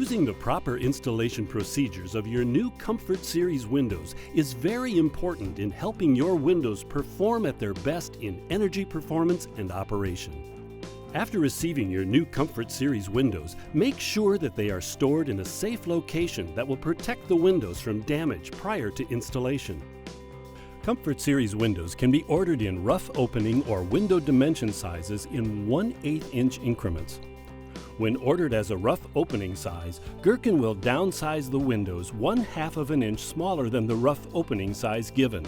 Using the proper installation procedures of your new Comfort Series windows is very important in helping your windows perform at their best in energy performance and operation. After receiving your new Comfort Series windows, make sure that they are stored in a safe location that will protect the windows from damage prior to installation. Comfort Series windows can be ordered in rough opening or window dimension sizes in 1/8 inch increments. When ordered as a rough opening size, Gerkin will downsize the windows 1/2 of an inch smaller than the rough opening size given.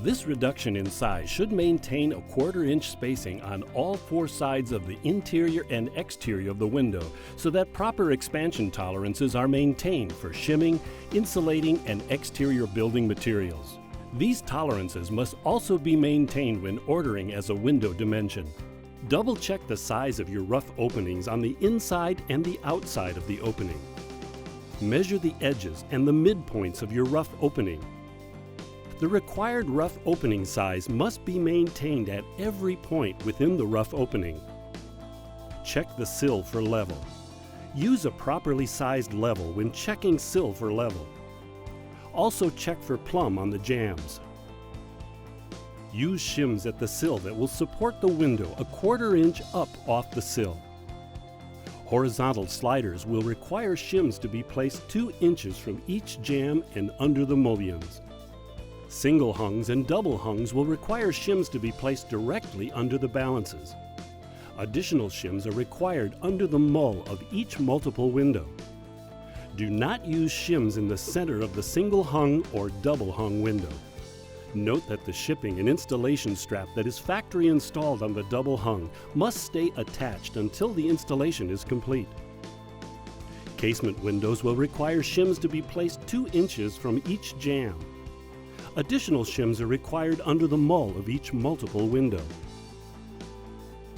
This reduction in size should maintain a 1/4 inch spacing on all 4 sides of the interior and exterior of the window so that proper expansion tolerances are maintained for shimming, insulating, and exterior building materials. These tolerances must also be maintained when ordering as a window dimension. Double-check the size of your rough openings on the inside and the outside of the opening. Measure the edges and the midpoints of your rough opening. The required rough opening size must be maintained at every point within the rough opening. Check the sill for level. Use a properly sized level when checking sill for level. Also check for plumb on the jambs. Use shims at the sill that will support the window a 1/4 inch up off the sill. Horizontal sliders will require shims to be placed 2 inches from each jamb and under the mullions. Single hungs and double hungs will require shims to be placed directly under the balances. Additional shims are required under the mull of each multiple window. Do not use shims in the center of the single hung or double hung window. Note that the shipping and installation strap that is factory installed on the double hung must stay attached until the installation is complete. Casement windows will require shims to be placed 2 inches from each jamb. Additional shims are required under the mull of each multiple window.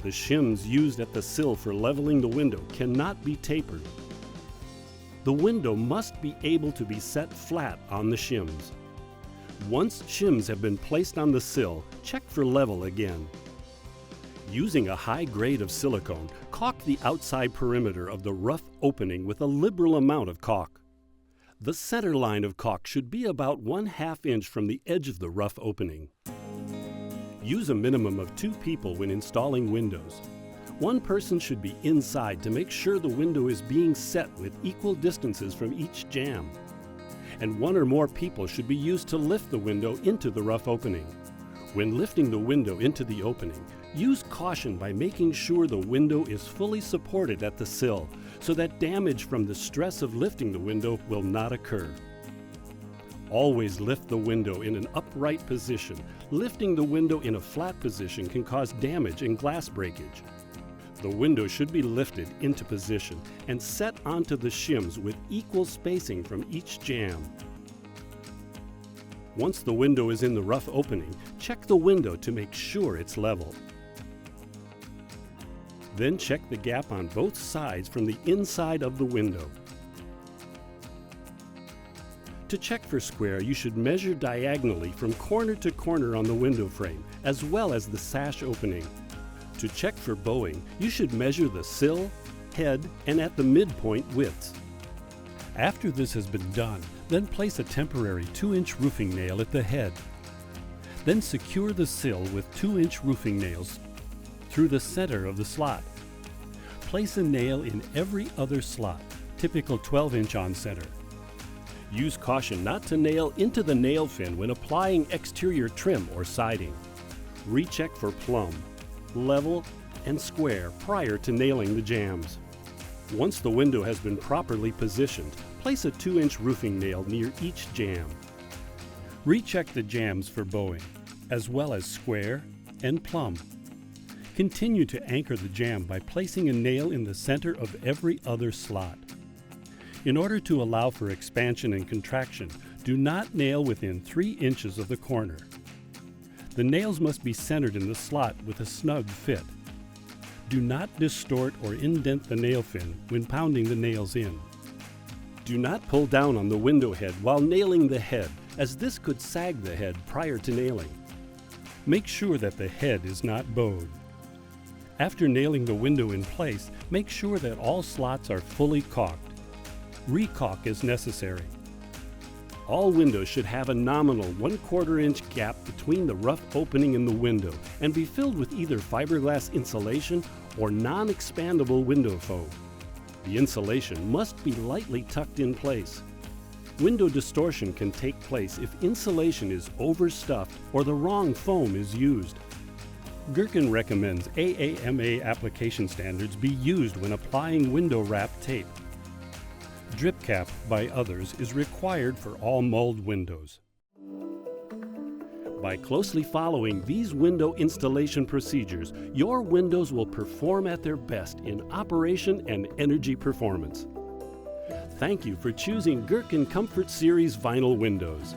The shims used at the sill for leveling the window cannot be tapered. The window must be able to be set flat on the shims. Once shims have been placed on the sill, check for level again. Using a high grade of silicone, caulk the outside perimeter of the rough opening with a liberal amount of caulk. The center line of caulk should be about 1/2 inch from the edge of the rough opening. Use a minimum of 2 people when installing windows. One person should be inside to make sure the window is being set with equal distances from each jamb. And 1 or more people should be used to lift the window into the rough opening. When lifting the window into the opening, use caution by making sure the window is fully supported at the sill so that damage from the stress of lifting the window will not occur. Always lift the window in an upright position. Lifting the window in a flat position can cause damage and glass breakage. The window should be lifted into position and set onto the shims with equal spacing from each jamb. Once the window is in the rough opening, check the window to make sure it's level. Then check the gap on both sides from the inside of the window. To check for square, you should measure diagonally from corner to corner on the window frame, as well as the sash opening. To check for bowing, you should measure the sill, head, and at the midpoint widths. After this has been done, then place a temporary 2-inch roofing nail at the head. Then secure the sill with 2-inch roofing nails through the center of the slot. Place a nail in every other slot, typical 12-inch on center. Use caution not to nail into the nail fin when applying exterior trim or siding. Recheck for plumb, level, and square prior to nailing the jambs. Once the window has been properly positioned, place a 2-inch roofing nail near each jamb. Recheck the jambs for bowing, as well as square and plumb. Continue to anchor the jamb by placing a nail in the center of every other slot. In order to allow for expansion and contraction, do not nail within 3 inches of the corner. The nails must be centered in the slot with a snug fit. Do not distort or indent the nail fin when pounding the nails in. Do not pull down on the window head while nailing the head, as this could sag the head prior to nailing. Make sure that the head is not bowed. After nailing the window in place, make sure that all slots are fully caulked. Recaulk is necessary. All windows should have a nominal 1/4 inch gap between the rough opening in the window and be filled with either fiberglass insulation or non-expandable window foam. The insulation must be lightly tucked in place. Window distortion can take place if insulation is overstuffed or the wrong foam is used. Gerkin recommends AAMA application standards be used when applying window wrap tape. Drip cap by others is required for all mulled windows. By closely following these window installation procedures, your windows will perform at their best in operation and energy performance. Thank you for choosing Gerkin Comfort Series vinyl windows.